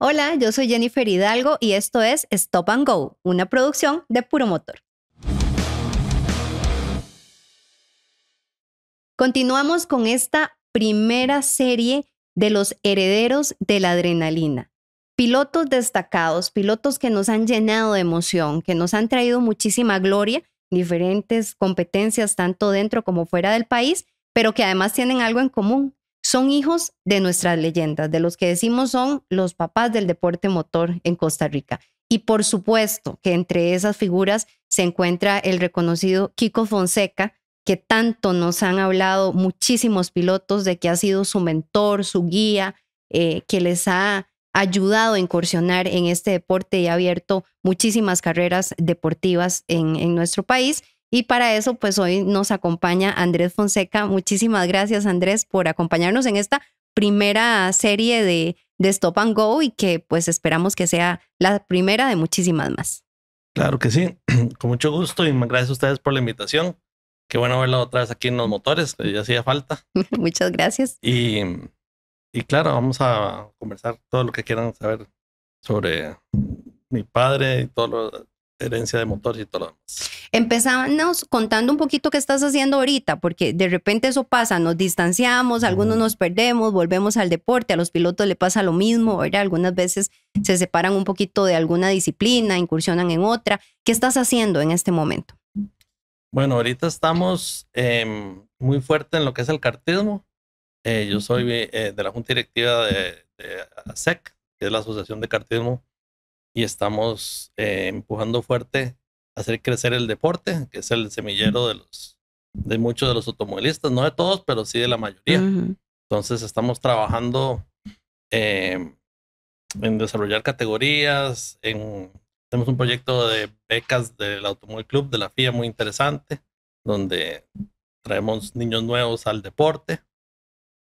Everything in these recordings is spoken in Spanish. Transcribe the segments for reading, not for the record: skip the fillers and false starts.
Hola, yo soy Jennifer Hidalgo y esto es Stop and Go, una producción de Puro Motor. Continuamos con esta primera serie de los herederos de la adrenalina. Pilotos destacados, pilotos que nos han llenado de emoción, que nos han traído muchísima gloria, diferentes competencias tanto dentro como fuera del país, pero que además tienen algo en común. Son hijos de nuestras leyendas, de los que decimos son los papás del deporte motor en Costa Rica. Y por supuesto que entre esas figuras se encuentra el reconocido Kiko Fonseca, que tanto nos han hablado muchísimos pilotos de que ha sido su mentor, su guía, que les ha ayudado a incursionar en este deporte y ha abierto muchísimas carreras deportivas en nuestro país. Y para eso, pues hoy nos acompaña Andrés Fonseca. Muchísimas gracias, Andrés, por acompañarnos en esta primera serie de Stop and Go y que pues esperamos que sea la primera de muchísimas más. Claro que sí, con mucho gusto y gracias a ustedes por la invitación. Qué bueno verlo otra vez aquí en los motores, que ya hacía falta. Muchas gracias. Y claro, vamos a conversar todo lo que quieran saber sobre mi padre y todo lo herencia de motores y todo lo demás. Empezamos contando un poquito qué estás haciendo ahorita, porque de repente eso pasa, nos distanciamos, algunos nos perdemos, volvemos al deporte, a los pilotos le pasa lo mismo, ¿verdad? Algunas veces se separan un poquito de alguna disciplina, incursionan en otra. ¿Qué estás haciendo en este momento? Bueno, ahorita estamos muy fuerte en lo que es el kartismo. Yo soy de la junta directiva de ASEC, que es la Asociación de Kartismo, y estamos empujando fuerte a hacer crecer el deporte, que es el semillero de muchos de los automovilistas, no de todos, pero sí de la mayoría. Entonces estamos trabajando en desarrollar categorías, tenemos un proyecto de becas del Automóvil Club de la FIA muy interesante, donde traemos niños nuevos al deporte.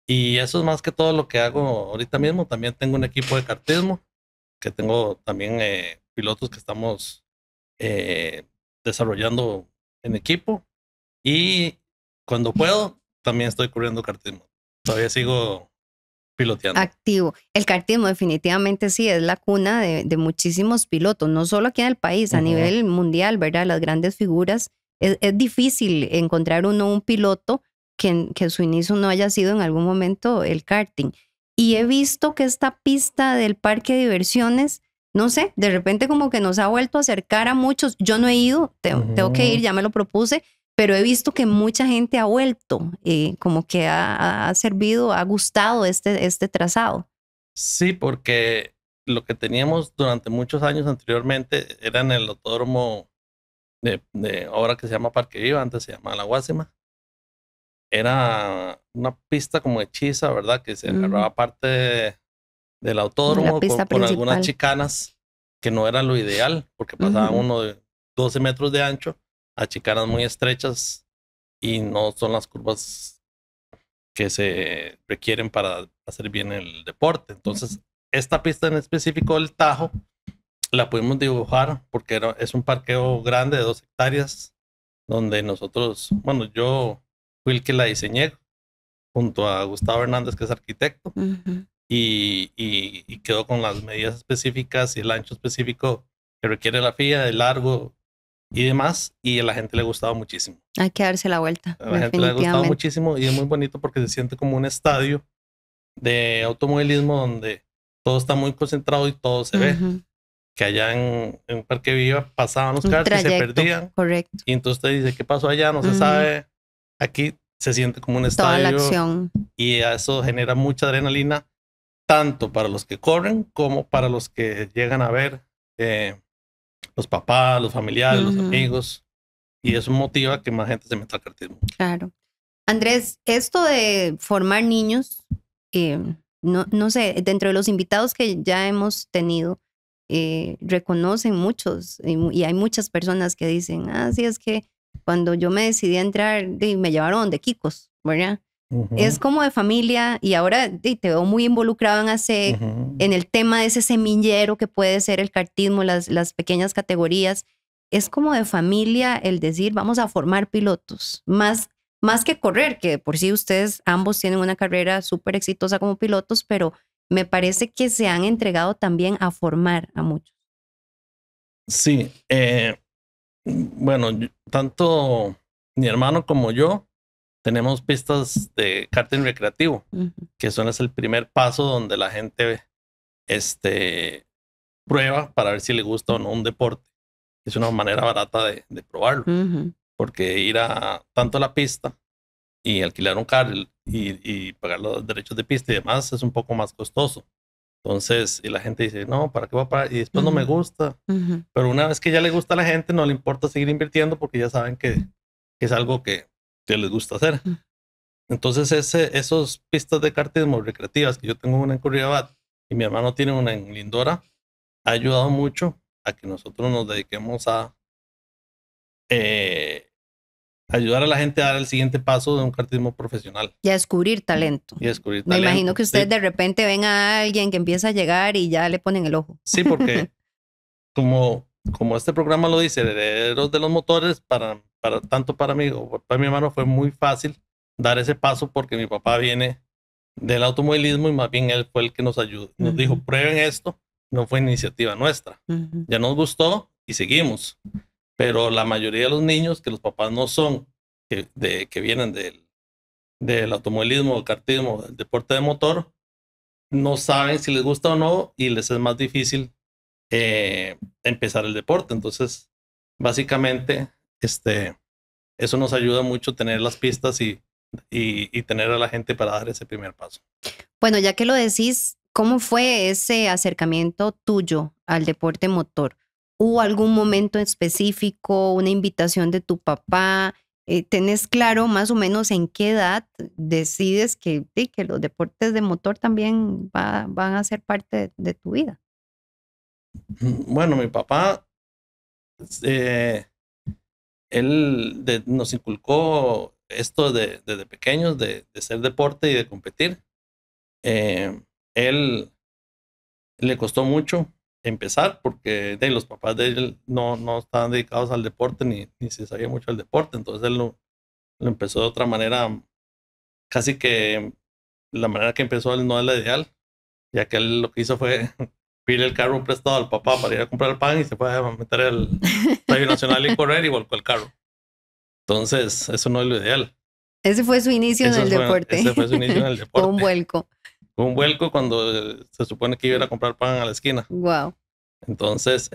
Y eso es más que todo lo que hago ahorita mismo. También tengo un equipo de kartismo, que tengo también pilotos que estamos desarrollando en equipo. Y cuando puedo, también estoy corriendo kartismo. Todavía sigo piloteando. Activo. El kartismo definitivamente sí es la cuna de muchísimos pilotos, no solo aquí en el país, a nivel mundial, ¿verdad? Las grandes figuras. Es difícil encontrar un piloto que su inicio no haya sido en algún momento el karting. Y he visto que esta pista del parque de diversiones, no sé, de repente como que nos ha vuelto a acercar a muchos. Yo no he ido, tengo que ir, ya me lo propuse, pero he visto que mucha gente ha vuelto, como que ha servido, ha gustado este trazado. Sí, porque lo que teníamos durante muchos años anteriormente era en el autódromo de ahora que se llama Parque Viva, antes se llamaba La Guásima. Era una pista como hechiza, ¿verdad? Que se agarraba parte del autódromo con algunas chicanas que no era lo ideal, porque pasaba uno de 12 metros de ancho a chicanas muy estrechas y no son las curvas que se requieren para hacer bien el deporte. Entonces, esta pista en específico del Tajo la pudimos dibujar porque es un parqueo grande de 2 hectáreas donde nosotros, bueno, yo fui el que la diseñé junto a Gustavo Hernández, que es arquitecto, y quedó con las medidas específicas y el ancho específico que requiere la FIA, el largo y demás, y a la gente le ha gustado muchísimo. Hay que darse la vuelta. A la gente le ha gustado muchísimo y es muy bonito porque se siente como un estadio de automovilismo donde todo está muy concentrado y todo se ve. Que allá en Parque Viva pasaban los carros y se perdían. Correcto. Y entonces usted dice, ¿qué pasó allá? No se sabe. Aquí se siente como un estadio. Toda la acción. Y eso genera mucha adrenalina, tanto para los que corren como para los que llegan a ver los papás, los familiares, los amigos. Y eso motiva que más gente se meta al kartismo. Claro. Andrés, esto de formar niños, no sé, dentro de los invitados que ya hemos tenido, reconocen muchos y hay muchas personas que dicen, sí, es que cuando yo me decidí a entrar, me llevaron de Kikos, ¿verdad? Es como de familia y ahora te veo muy involucrado en ASEC, en el tema de ese semillero que puede ser el kartismo, las pequeñas categorías. Es como de familia el decir, vamos a formar pilotos, más que correr, que por sí ustedes ambos tienen una carrera súper exitosa como pilotos, pero me parece que se han entregado también a formar a muchos. Sí, bueno, tanto mi hermano como yo tenemos pistas de karting recreativo, que eso es el primer paso donde la gente prueba para ver si le gusta o no un deporte. Es una manera barata de probarlo, porque ir a tanto a la pista y alquilar un carro y pagar los derechos de pista y demás es un poco más costoso. Entonces, y la gente dice, no, ¿para qué voy a pagar? Y después no me gusta. Pero una vez que ya le gusta a la gente, no le importa seguir invirtiendo porque ya saben que es algo que les gusta hacer. Entonces, esos pistas de kartismo recreativas, que yo tengo una en Curridabat y mi hermano tiene una en Lindora, ha ayudado mucho a que nosotros nos dediquemos a ayudar a la gente a dar el siguiente paso de un kartismo profesional. Y a descubrir talento. Y descubrir Me talento. imagino que ustedes sí. de repente ven a alguien que empieza a llegar y ya le ponen el ojo. Sí, porque como este programa lo dice, herederos de los motores, tanto para mí o para mi hermano fue muy fácil dar ese paso porque mi papá viene del automovilismo y más bien él fue el que nos ayudó. Nos dijo, prueben esto, no fue iniciativa nuestra. Ya nos gustó y seguimos. Pero la mayoría de los niños que los papás no son, que vienen del automovilismo, del kartismo, del deporte de motor, no saben si les gusta o no y les es más difícil empezar el deporte. Entonces, básicamente, eso nos ayuda mucho tener las pistas y tener a la gente para dar ese primer paso. Bueno, ya que lo decís, ¿cómo fue ese acercamiento tuyo al deporte motor? ¿Hubo algún momento específico, una invitación de tu papá? ¿Tenés claro más o menos en qué edad decides que los deportes de motor también van a ser parte de tu vida? Bueno, mi papá, él nos inculcó esto desde pequeños, de ser deporte y de competir. Él le costó mucho empezar porque los papás de él no estaban dedicados al deporte ni se sabía mucho del deporte. Entonces él lo empezó de otra manera, casi que la manera que empezó él no es la ideal, ya que él lo que hizo fue pedirle el carro prestado al papá para ir a comprar el pan y se fue a meter el Estadio Nacional y correr y volcó el carro. Entonces, eso no es lo ideal. Ese fue su inicio en el deporte. Ese fue su inicio en el deporte. Fue un vuelco. Fue un vuelco cuando se supone que iba a ir a comprar pan a la esquina. Wow. Entonces,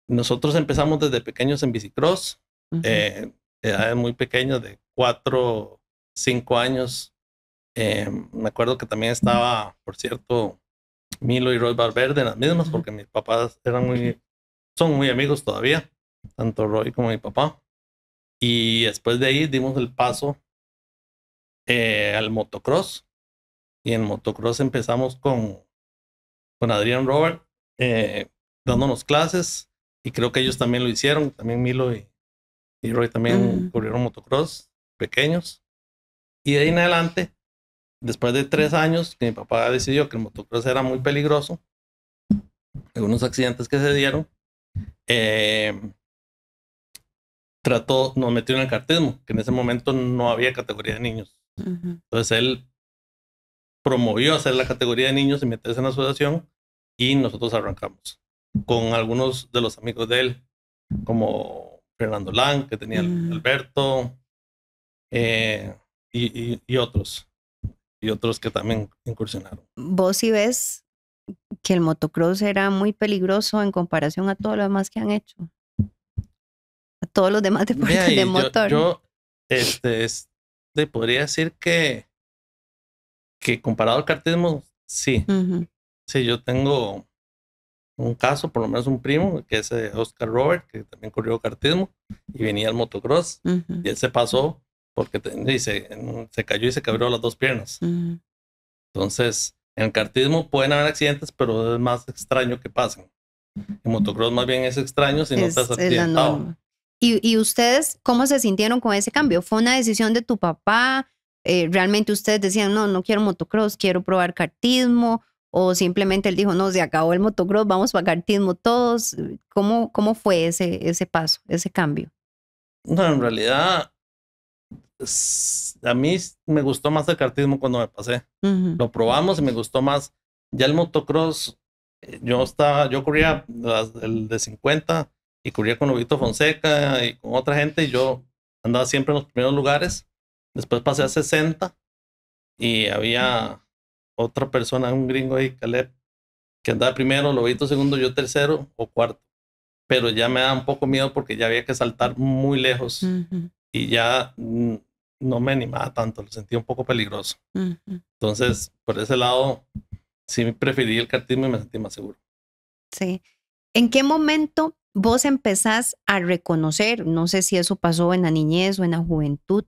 nosotros empezamos desde pequeños en bicicross, edades muy pequeñas, de 4, 5 años. Me acuerdo que también estaba, por cierto, Milo y Roy Valverde en las mismas, porque mis papás son muy amigos todavía, tanto Roy como mi papá. Y después de ahí dimos el paso al motocross. Y en motocross empezamos con Adrián Robert dándonos clases. Y creo que ellos también lo hicieron. También Milo y Roy también corrieron motocross pequeños. Y de ahí en adelante, después de 3 años, que mi papá decidió que el motocross era muy peligroso, algunos accidentes que se dieron, nos metió en el kartismo, que en ese momento no había categoría de niños. Entonces él promovió hacer la categoría de niños y meterse en la asociación y nosotros arrancamos con algunos de los amigos de él, como Fernando Lang, que tenía Alberto, y otros que también incursionaron. ¿Vos sí ves que el motocross era muy peligroso en comparación a todo lo demás que han hecho? A todos los demás deportes de motor. Yo podría decir que comparado al kartismo, sí. Sí, yo tengo un caso, por lo menos un primo, que es Oscar Robert, que también corrió kartismo y venía al motocross. Y él se pasó porque se cayó y se quebró las 2 piernas. Entonces, en el kartismo pueden haber accidentes, pero es más extraño que pasen. En motocross más bien es extraño si no te has accidentado. ¿Y ustedes cómo se sintieron con ese cambio? ¿Fue una decisión de tu papá? ¿Realmente ustedes decían, no quiero motocross, quiero probar kartismo? ¿O simplemente él dijo, no, se acabó el motocross, vamos para kartismo todos? ¿Cómo fue ese paso, ese cambio? No, en realidad A mí me gustó más el kartismo cuando me pasé. Lo probamos y me gustó más. Ya el motocross, yo corría el de 50 y corría con Lobito Fonseca y con otra gente y yo andaba siempre en los primeros lugares. Después pasé a 60 y había otra persona, un gringo ahí, Caleb, que andaba primero, Lobito segundo, yo tercero o cuarto. Pero ya me da un poco miedo porque ya había que saltar muy lejos y ya no me animaba tanto, lo sentía un poco peligroso. Entonces, por ese lado, sí preferí el kartismo y me sentí más seguro. Sí. ¿En qué momento vos empezás a reconocer, no sé si eso pasó en la niñez o en la juventud,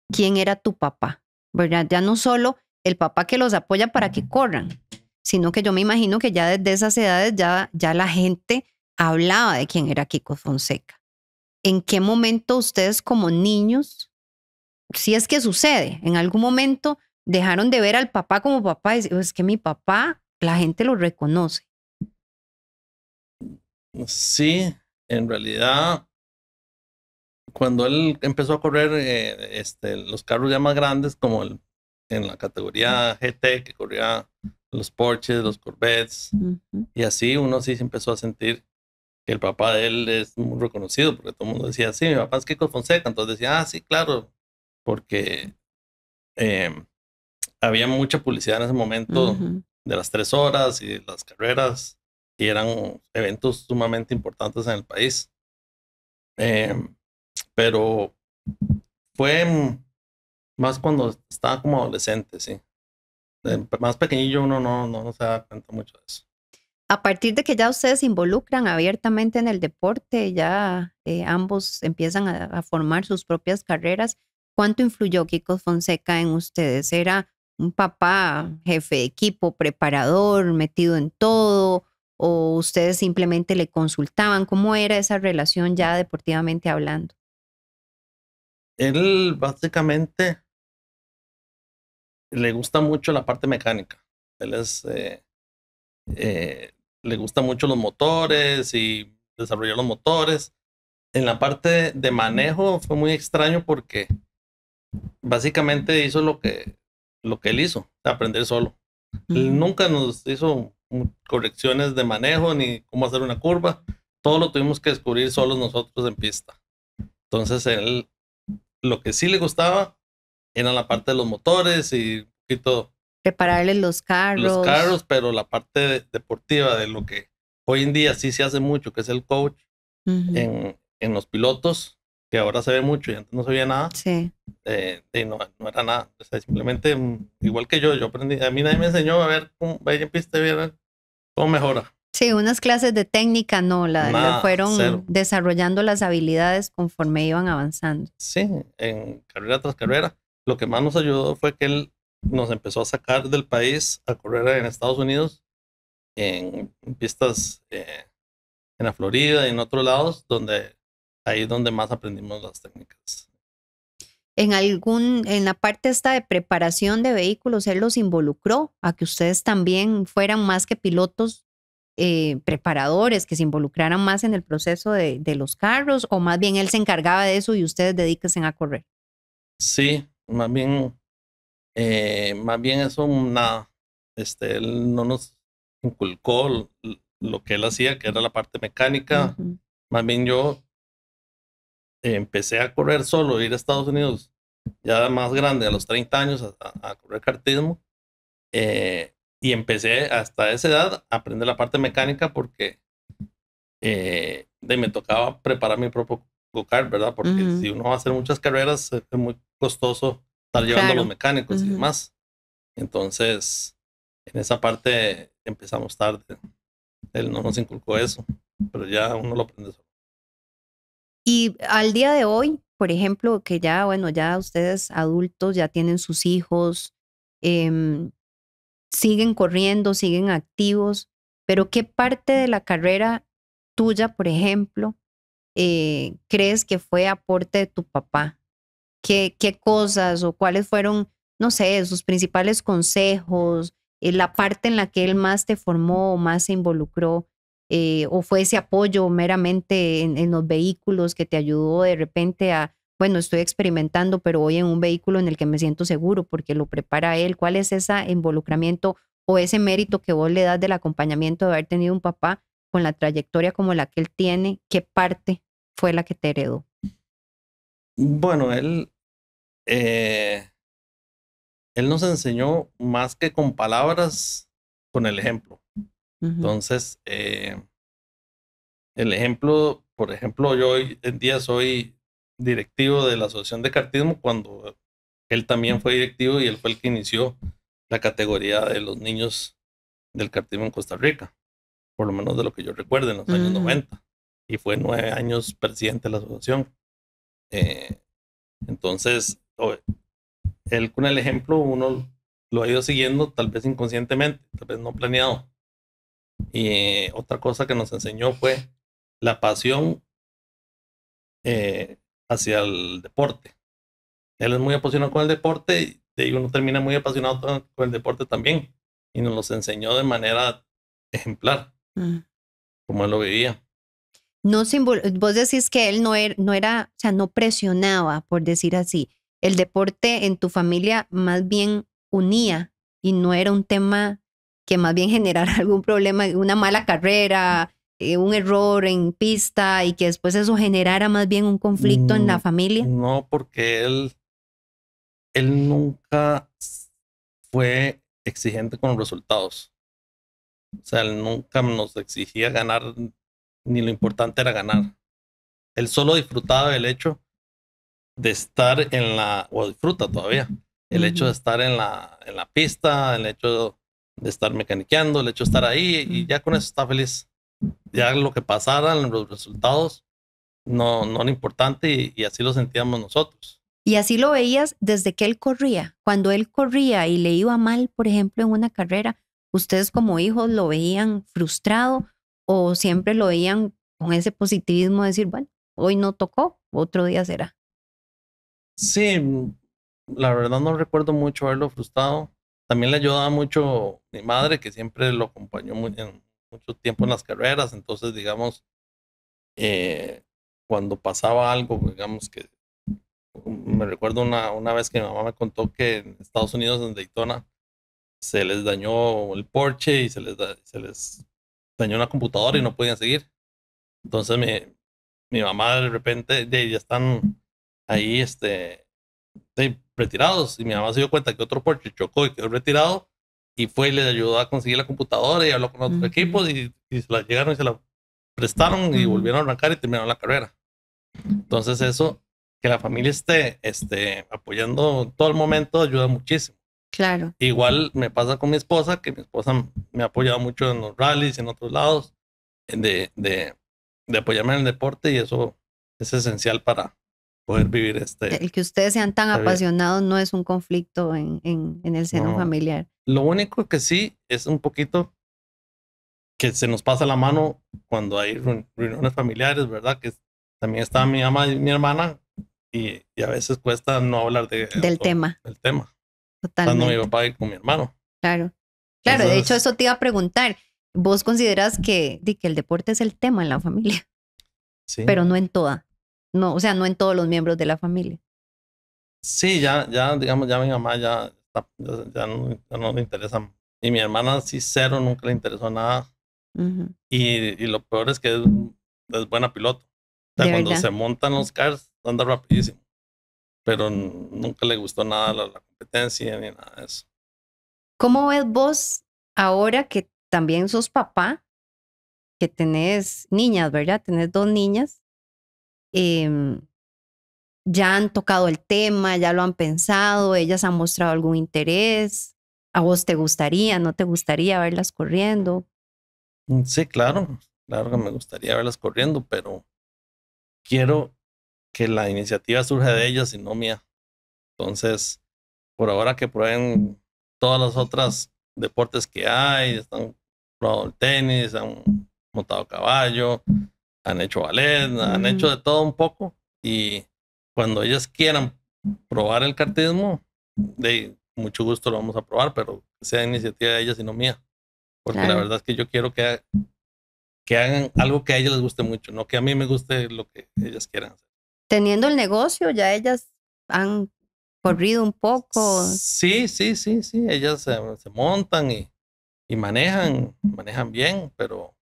quién era tu papá? ¿Verdad? Ya no solo el papá que los apoya para que corran, sino que yo me imagino que ya desde esas edades ya la gente hablaba de quién era Kiko Fonseca. ¿En qué momento ustedes como niños, si es que sucede, en algún momento dejaron de ver al papá como papá y decir, es que mi papá, la gente lo reconoce? Sí, en realidad, cuando él empezó a correr los carros ya más grandes, como en la categoría GT, que corría los Porsches, los Corvettes, y así uno sí se empezó a sentir que el papá de él es muy reconocido, porque todo el mundo decía, sí, mi papá es Kiko Fonseca, entonces decía, sí, claro, porque había mucha publicidad en ese momento de las 3 horas y de las carreras, y eran eventos sumamente importantes en el país. Pero fue más cuando estaba como adolescente, sí. Más pequeñillo uno no se da cuenta mucho de eso. A partir de que ya ustedes se involucran abiertamente en el deporte, ya ambos empiezan a formar sus propias carreras, ¿cuánto influyó Kiko Fonseca en ustedes? ¿Era un papá, jefe de equipo, preparador, metido en todo? ¿O ustedes simplemente le consultaban? ¿Cómo era esa relación ya deportivamente hablando? Él básicamente le gusta mucho la parte mecánica. Él le gusta mucho los motores y desarrollar los motores. En la parte de manejo fue muy extraño porque básicamente hizo lo que él hizo, aprender solo. Él nunca nos hizo correcciones de manejo ni cómo hacer una curva. Todo lo tuvimos que descubrir solos nosotros en pista. Entonces, él, lo que sí le gustaba era la parte de los motores y un poquito Prepararles los carros. pero la parte deportiva de lo que hoy en día sí se hace mucho, que es el coach en los pilotos, que ahora se ve mucho y antes no se veía nada. Sí. No era nada. O sea, simplemente, igual que yo aprendí. A mí nadie me enseñó a ver cómo vaya en pista y ver cómo mejora. Sí, unas clases de técnica no, Nada, fueron cero. desarrollando las habilidades conforme iban avanzando. Sí, en carrera tras carrera. Lo que más nos ayudó fue que él nos empezó a sacar del país a correr en Estados Unidos, en pistas en la Florida y en otros lados, ahí es donde más aprendimos las técnicas. En la parte esta de preparación de vehículos, él los involucró a que ustedes también fueran más que pilotos preparadores, que se involucraran más en el proceso de los carros, o más bien él se encargaba de eso y ustedes dedíquense a correr. Sí, más bien eso, nada. Él no nos inculcó lo que él hacía, que era la parte mecánica. Más bien yo empecé a correr solo, ir a Estados Unidos, ya más grande, a los 30 años, a correr kartismo. Y empecé hasta esa edad a aprender la parte mecánica porque me tocaba preparar mi propio go-kart, ¿verdad? Porque si uno va a hacer muchas carreras, es muy costoso estar llevando a los mecánicos y demás. Entonces, en esa parte empezamos tarde. Él no nos inculcó eso, pero ya uno lo aprende solo. Y al día de hoy, por ejemplo, que ya, bueno, ya ustedes adultos ya tienen sus hijos, siguen corriendo, siguen activos, pero ¿qué parte de la carrera tuya, por ejemplo, crees que fue aporte de tu papá? ¿Qué cosas o cuáles fueron, no sé, sus principales consejos, la parte en la que él más te formó o más se involucró? ¿O fue ese apoyo meramente en los vehículos que te ayudó de repente a bueno, estoy experimentando, pero voy en un vehículo en el que me siento seguro porque lo prepara él. ¿Cuál es ese involucramiento o ese mérito que vos le das del acompañamiento de haber tenido un papá con la trayectoria como la que él tiene? ¿Qué parte fue la que te heredó? Bueno, él nos enseñó más que con palabras, con el ejemplo. Entonces, el ejemplo, por ejemplo, yo hoy en día soy directivo de la Asociación de Kartismo cuando él también fue directivo y él fue el que inició la categoría de los niños del kartismo en Costa Rica, por lo menos de lo que yo recuerdo en los años 90. Y fue 9 años presidente de la asociación. Entonces, él con el ejemplo uno lo ha ido siguiendo, tal vez inconscientemente, tal vez no planeado. Y otra cosa que nos enseñó fue la pasión hacia el deporte. Él es muy apasionado con el deporte y de ahí uno termina muy apasionado con el deporte también. Y nos los enseñó de manera ejemplar, como él lo vivía. No vos decís que él no era, o sea, no presionaba, por decir así. El deporte en tu familia más bien unía y no era un tema que más bien generara algún problema, una mala carrera, un error en pista y que después eso generara más bien un conflicto en la familia. No, porque él nunca fue exigente con los resultados. O sea, él nunca nos exigía ganar, ni lo importante era ganar. Él solo disfrutaba del hecho de estar o disfruta todavía, el hecho de estar en la pista, el hecho de estar mecaniqueando, el hecho de estar ahí y ya con eso está feliz. Ya lo que pasara, los resultados, no era importante y así lo sentíamos nosotros. Y así lo veías desde que él corría. Cuando él corría y le iba mal, por ejemplo, en una carrera, ¿ustedes como hijos lo veían frustrado o siempre lo veían con ese positivismo de decir, bueno, hoy no tocó, otro día será? Sí, la verdad no recuerdo mucho haberlo frustrado. También le ayudaba mucho mi madre, que siempre lo acompañó en mucho tiempo en las carreras. Entonces, digamos, cuando pasaba algo, digamos que me recuerdo una vez que mi mamá me contó que en Estados Unidos, en Daytona, se les dañó el Porsche y se les dañó una computadora y no podían seguir. Entonces mi mamá de repente ya están ahí retirados y mi mamá se dio cuenta que otro Porsche chocó y quedó retirado y fue y le ayudó a conseguir la computadora y habló con otros equipos y se la llegaron y se la prestaron y volvieron a arrancar y terminaron la carrera. Entonces eso, que la familia esté apoyando en todo el momento ayuda muchísimo. Claro. Igual me pasa con mi esposa, que mi esposa me ha apoyado mucho en los rallies y en otros lados, de apoyarme en el deporte y eso es esencial para poder vivir El que ustedes sean tan apasionados no es un conflicto en el seno familiar. Lo único que sí es un poquito que se nos pasa la mano cuando hay reuniones familiares, ¿verdad? Que también está mi mamá y mi hermana y a veces cuesta no hablar del tema. Totalmente. Estando mi papá y con mi hermano. Claro. Claro, entonces, de hecho eso te iba a preguntar. ¿Vos consideras que el deporte es el tema en la familia? Sí. Pero no en toda. No, o sea, no en todos los miembros de la familia. Sí, ya digamos, ya mi mamá ya no le interesa. Y mi hermana sí, cero, nunca le interesó nada. Y lo peor es que es buena piloto. O sea, cuando se montan los cars, anda rapidísimo. Pero nunca le gustó nada la competencia ni nada de eso. ¿Cómo ves vos ahora que también sos papá, que tenés niñas, ¿verdad? Tenés 2 niñas. Ya han tocado el tema, ya lo han pensado, ellas han mostrado algún interés. ¿A vos te gustaría, no te gustaría verlas corriendo? Sí, claro que me gustaría verlas corriendo, pero quiero que la iniciativa surja de ellas y no mía. Entonces, por ahora que prueben todas las otras deportes que hay, están probado el tenis, han montado a caballo, han hecho ballet, han hecho de todo un poco y cuando ellas quieran probar el kartismo, de mucho gusto lo vamos a probar, pero que sea iniciativa de ellas y no mía. Porque la verdad es que yo quiero que hagan algo que a ellas les guste mucho, no que a mí me guste lo que ellas quieran hacer. Teniendo el negocio, ya ellas han corrido un poco. Sí, sí, sí, sí. Ellas se montan y manejan bien, pero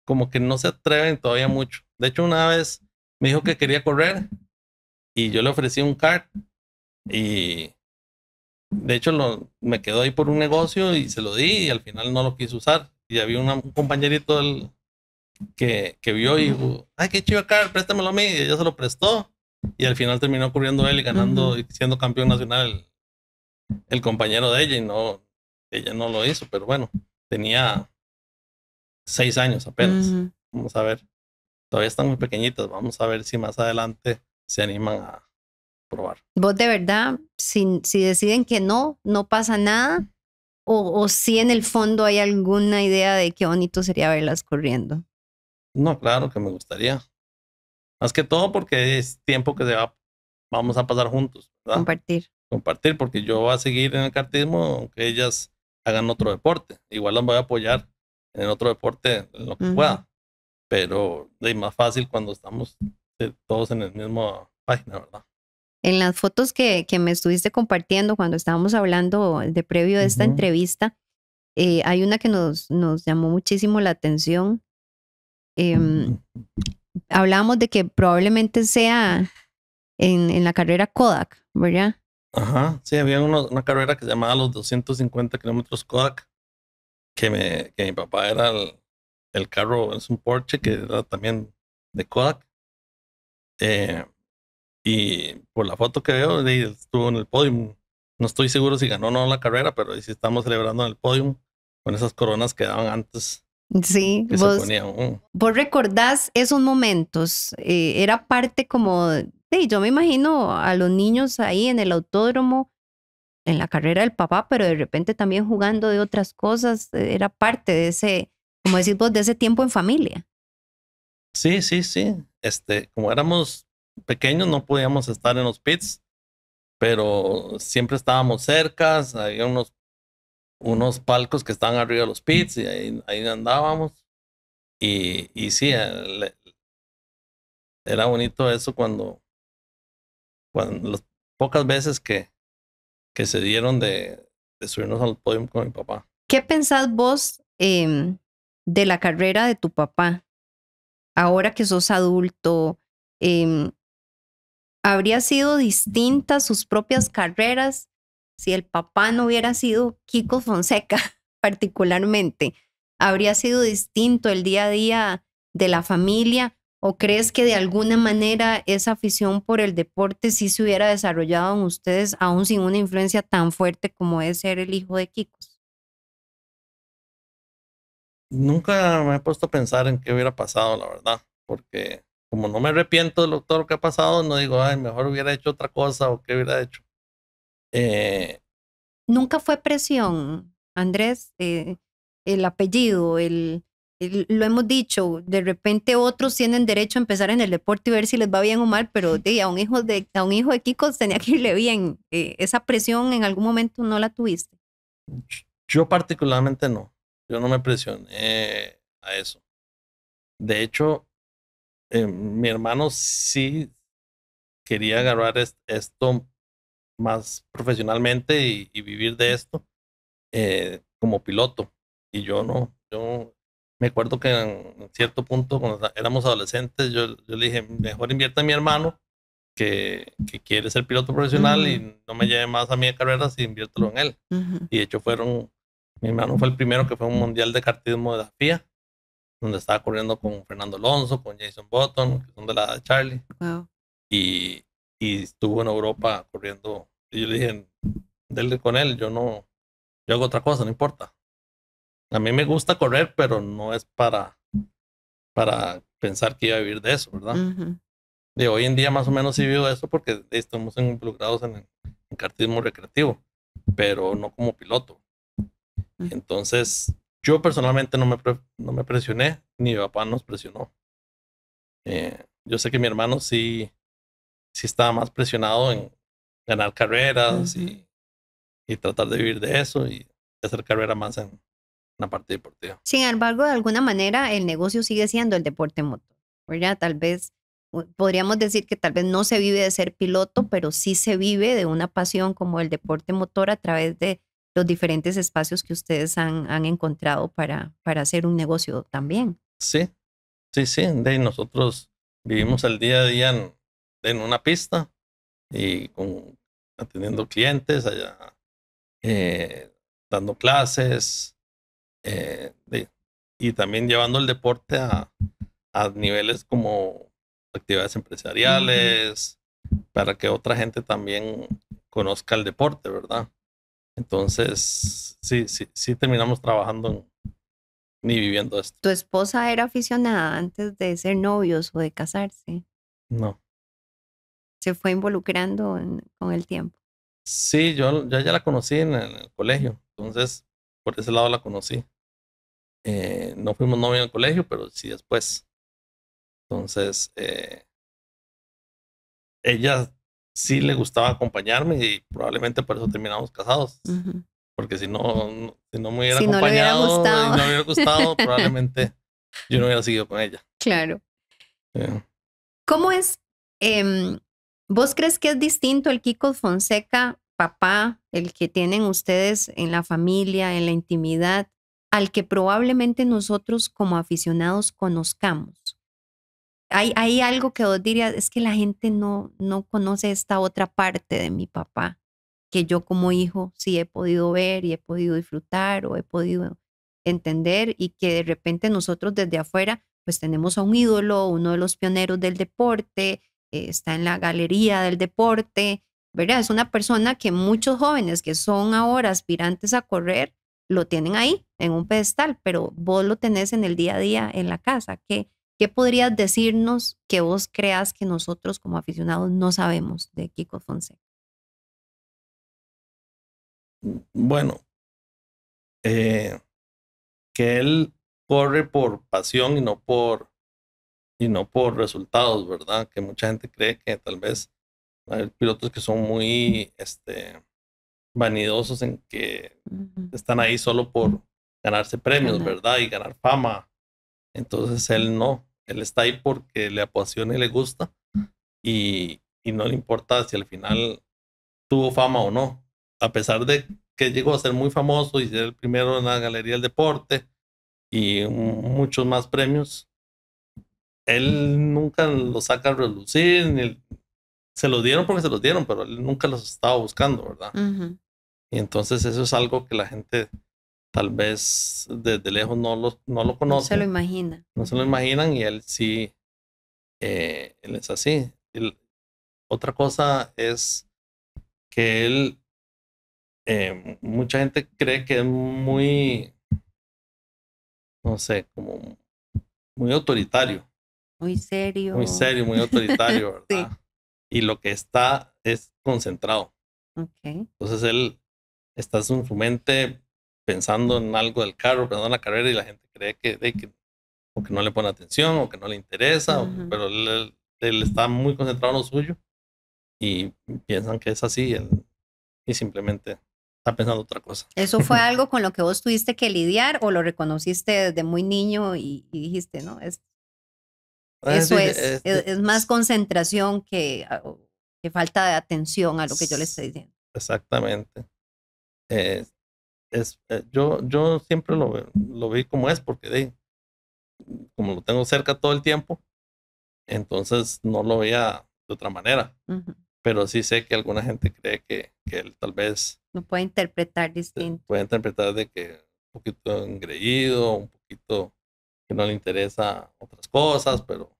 como que no se atreven todavía mucho. De hecho, una vez me dijo que quería correr y yo le ofrecí un kart y de hecho me quedó ahí por un negocio y se lo di y al final no lo quiso usar. Y había un compañerito que vio y dijo, ay, qué chido kart, préstamelo a mí. Y ella se lo prestó y al final terminó corriendo él y ganando y siendo campeón nacional el compañero de ella y no, ella no lo hizo, pero bueno, tenía 6 años apenas. Vamos a ver. Todavía están muy pequeñitas. Vamos a ver si más adelante se animan a probar. Vos de verdad, si deciden que no, no pasa nada, o si en el fondo hay alguna idea de qué bonito sería verlas corriendo. No, claro que me gustaría. Más que todo porque es tiempo que vamos a pasar juntos, ¿verdad? Compartir, porque yo voy a seguir en el kartismo aunque ellas hagan otro deporte. Igual las voy a apoyar en el otro deporte en lo que pueda. Pero es más fácil cuando estamos todos en la misma página, ¿verdad? En las fotos que me estuviste compartiendo cuando estábamos hablando de previo de esta entrevista, hay una que nos llamó muchísimo la atención. Hablábamos de que probablemente sea en la carrera Kodak, ¿verdad? Ajá, sí, había una carrera que se llamaba los 250 kilómetros Kodak, que mi papá era el carro, es un Porsche que era también de Kodak. Y por la foto que veo, estuvo en el podium. No estoy seguro si ganó o no la carrera, pero ahí sí estamos celebrando en el podium con esas coronas que daban antes. Sí, que vos, se ponían. ¿Vos recordás esos momentos? Era parte como, yo me imagino a los niños ahí en el autódromo, en la carrera del papá, pero de repente también jugando de otras cosas. Era parte de ese, como decís vos, de ese tiempo en familia. Sí, sí, sí. Como éramos pequeños, no podíamos estar en los pits, pero siempre estábamos cerca. Había unos palcos que estaban arriba de los pits y ahí andábamos. Y sí, era bonito eso cuando las pocas veces que se dieron de subirnos al podio con mi papá. ¿Qué pensás vos de la carrera de tu papá? Ahora que sos adulto, ¿habría sido distinta sus propias carreras si el papá no hubiera sido Kiko Fonseca particularmente? ¿Habría sido distinto el día a día de la familia? ¿O crees que de alguna manera esa afición por el deporte sí se hubiera desarrollado en ustedes aún sin una influencia tan fuerte como es ser el hijo de Kikos? Nunca me he puesto a pensar en qué hubiera pasado, la verdad, porque como no me arrepiento de todo lo que ha pasado, no digo, ay, mejor hubiera hecho otra cosa o qué hubiera hecho. Nunca fue presión, Andrés, el apellido, lo hemos dicho, de repente otros tienen derecho a empezar en el deporte y ver si les va bien o mal, pero a un hijo de Kikos tenía que irle bien. ¿Esa presión en algún momento no la tuviste? Yo particularmente no, yo no me presioné a eso. De hecho, mi hermano sí quería agarrar esto más profesionalmente y vivir de esto como piloto. Y yo no, yo me acuerdo que en cierto punto, cuando éramos adolescentes, yo le dije, mejor invierta en mi hermano que quiere ser piloto profesional y no me lleve más a mi carrera si inviértelo en él. Y de hecho mi hermano fue el primero que fue a un mundial de kartismo de la FIA, donde estaba corriendo con Fernando Alonso, con Jason Button, que son de la edad de Charlie. Wow. Y estuvo en Europa corriendo. Y yo le dije, dele con él, yo hago otra cosa, no importa. A mí me gusta correr, pero no es para pensar que iba a vivir de eso, ¿verdad? De hoy en día más o menos sí vivo de eso porque estamos involucrados en kartismo recreativo, pero no como piloto. Entonces, yo personalmente no me presioné, ni mi papá nos presionó. Yo sé que mi hermano sí estaba más presionado en ganar carreras y tratar de vivir de eso y hacer carrera más en la parte deportiva. Sin embargo, de alguna manera el negocio sigue siendo el deporte motor, ¿verdad? Tal vez podríamos decir que tal vez no se vive de ser piloto, pero sí se vive de una pasión como el deporte motor a través de los diferentes espacios que ustedes han encontrado para hacer un negocio también. Sí, sí. Nosotros vivimos el día a día en una pista y atendiendo clientes allá, dando clases, y también llevando el deporte a niveles como actividades empresariales, para que otra gente también conozca el deporte, ¿verdad? Entonces, sí terminamos trabajando ni viviendo esto. ¿Tu esposa era aficionada antes de ser novios o de casarse? No. ¿Se fue involucrando con el tiempo? Sí, yo ya la conocí en el colegio, entonces por ese lado la conocí. No fuimos novios en el colegio, pero sí después. Entonces, ella sí le gustaba acompañarme y probablemente por eso terminamos casados. Porque si no me hubiera Si no le hubiera acompañado y gustado. no me hubiera gustado, probablemente yo no hubiera seguido con ella. Claro. ¿Cómo es? ¿Vos crees que es distinto el Kiko Fonseca, papá, el que tienen ustedes en la familia, en la intimidad, al que probablemente nosotros como aficionados conozcamos? Hay algo que vos dirías, es que la gente no conoce esta otra parte de mi papá, que yo como hijo sí he podido ver y he podido disfrutar o he podido entender, y que de repente nosotros desde afuera pues tenemos a un ídolo, uno de los pioneros del deporte, está en la galería del deporte, ¿verdad? Es una persona que muchos jóvenes que son ahora aspirantes a correr lo tienen ahí en un pedestal, pero vos lo tenés en el día a día en la casa. ¿Qué podrías decirnos que vos creas que nosotros como aficionados no sabemos de Kiko Fonseca? Bueno, que él corre por pasión y no por resultados, ¿verdad? Que mucha gente cree que tal vez hay pilotos que son muy vanidosos en que están ahí solo por ganarse premios, ¿verdad? Y ganar fama. Entonces él no, él está ahí porque le apasiona y le gusta, y no le importa si al final tuvo fama o no. A pesar de que llegó a ser muy famoso y ser el primero en la galería del deporte y muchos más premios, él nunca los saca a relucir, ni se los dieron porque se los dieron, pero él nunca los estaba buscando, ¿verdad? Y entonces eso es algo que la gente tal vez desde lejos no lo conoce. No se lo imagina. No se lo imaginan, y él sí, él es así. Otra cosa es que él, mucha gente cree que es muy, no sé, como muy autoritario. Muy serio. Muy serio, muy autoritario, ¿verdad? Sí. Y lo que está es concentrado. Entonces él está en su mente pensando en algo del carro, pensando en la carrera, y la gente cree que o que no le pone atención o que no le interesa, pero él está muy concentrado en lo suyo y piensan que es así, y simplemente está pensando otra cosa. ¿Eso fue algo con lo que vos tuviste que lidiar o lo reconociste desde muy niño y dijiste, no, eso es más concentración que falta de atención a lo que yo le estoy diciendo? Exactamente. Yo siempre lo vi como es, porque como lo tengo cerca todo el tiempo, entonces no lo veía de otra manera. Pero sí sé que alguna gente cree que él tal vez lo puede interpretar distinto. Puede interpretar de que un poquito engreído, un poquito que no le interesa otras cosas, pero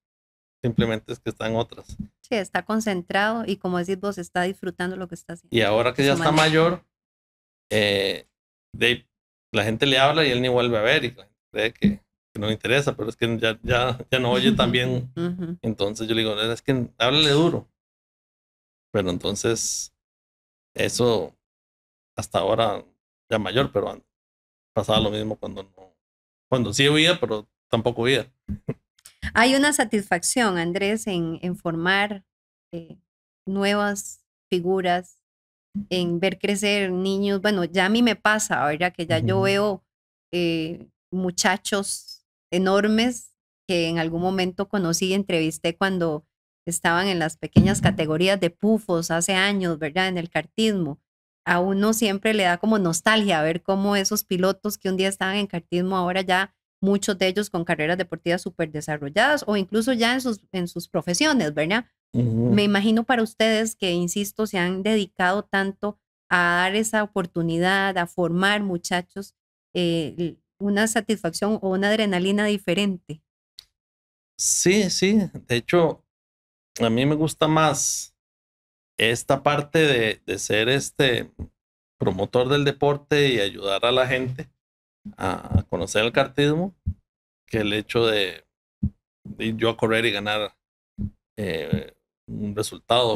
simplemente es que está en otras. Sí, está concentrado y, como decís vos, está disfrutando lo que está haciendo. Y ahora que ya está mayor, la gente le habla y él ni vuelve a ver, y la gente cree que no le interesa, pero es que ya no oye tan bien. Entonces yo le digo, es que háblale duro. Pero entonces, eso hasta ahora ya mayor, pero pasaba lo mismo cuando sí oía, pero tampoco oía. Hay una satisfacción, Andrés, en formar nuevas figuras, en ver crecer niños. Bueno, ya a mí me pasa, ¿verdad? Que ya yo veo muchachos enormes que en algún momento conocí y entrevisté cuando estaban en las pequeñas categorías de pufos hace años, ¿verdad? En el kartismo. A uno siempre le da como nostalgia ver cómo esos pilotos que un día estaban en kartismo, ahora ya muchos de ellos con carreras deportivas súper desarrolladas o incluso ya en sus profesiones, ¿verdad? Me imagino para ustedes que, insisto, se han dedicado tanto a dar esa oportunidad, a formar muchachos, una satisfacción o una adrenalina diferente. Sí, sí. De hecho, a mí me gusta más esta parte de ser promotor del deporte y ayudar a la gente a conocer el kartismo que el hecho de ir yo a correr y ganar un resultado,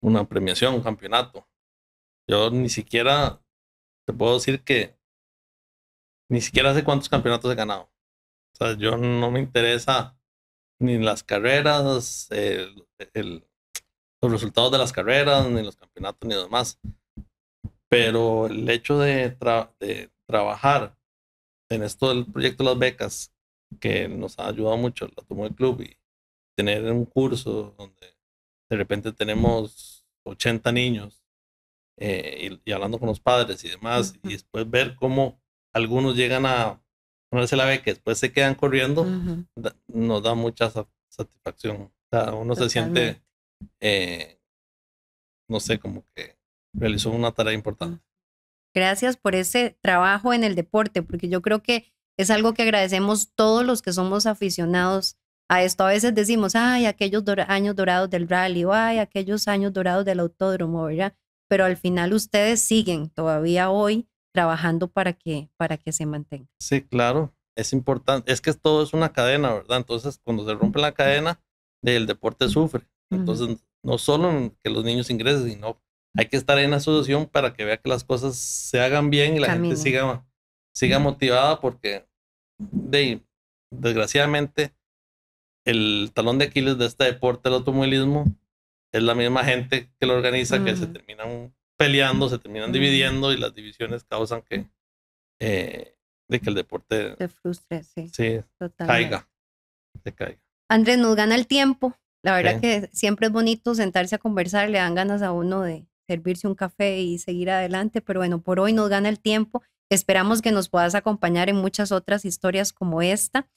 una premiación, un campeonato. Yo ni siquiera te puedo decir que ni siquiera sé cuántos campeonatos he ganado. O sea, yo no me interesa ni las carreras, los resultados de las carreras, ni los campeonatos, ni lo demás. Pero el hecho de trabajar en esto del proyecto de las becas, que nos ha ayudado mucho el Automóvil Club, y tener un curso donde de repente tenemos 80 niños y hablando con los padres y demás, y después ver cómo algunos llegan a ponerse la beca y después se quedan corriendo, nos da mucha satisfacción. O sea, uno se siente, no sé, como que realizó una tarea importante. Gracias por ese trabajo en el deporte, porque yo creo que es algo que agradecemos todos los que somos aficionados a esto. A veces decimos, ay, aquellos años dorados del rally, o ay, aquellos años dorados del autódromo, ¿verdad? Pero al final ustedes siguen todavía hoy trabajando para que se mantenga. Sí, claro, es importante. Es que todo es una cadena, ¿verdad? Entonces, cuando se rompe la cadena, el deporte sufre. Entonces, no solo que los niños ingresen, sino hay que estar en la asociación para que vea que las cosas se hagan bien y la gente siga motivada, porque desgraciadamente el talón de Aquiles de este deporte, el automovilismo, es la misma gente que lo organiza, que se terminan peleando, se terminan dividiendo, y las divisiones causan que el deporte se frustre, sí, caiga. Andrés, nos gana el tiempo. La verdad que siempre es bonito sentarse a conversar, le dan ganas a uno de servirse un café y seguir adelante, pero bueno, por hoy nos gana el tiempo. Esperamos que nos puedas acompañar en muchas otras historias como esta.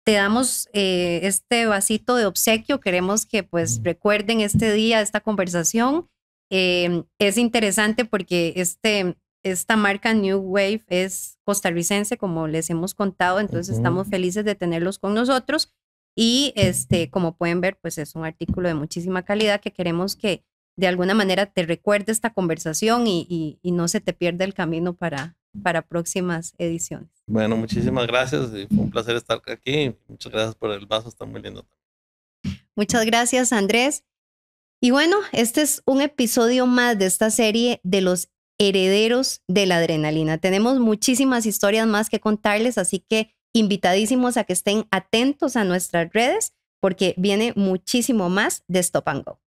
Te damos este vasito de obsequio. Queremos que pues recuerden este día, esta conversación. Es interesante porque esta marca New Wave es costarricense, como les hemos contado, entonces estamos felices de tenerlos con nosotros. Y como pueden ver, pues es un artículo de muchísima calidad que queremos que de alguna manera te recuerde esta conversación y no se te pierda el camino para próximas ediciones. Bueno, muchísimas gracias. Fue un placer estar aquí. Muchas gracias por el vaso, está muy lindo. Muchas gracias, Andrés. Y bueno, este es un episodio más de esta serie de los herederos de la adrenalina. Tenemos muchísimas historias más que contarles, así que invitadísimos a que estén atentos a nuestras redes porque viene muchísimo más de Stop and Go.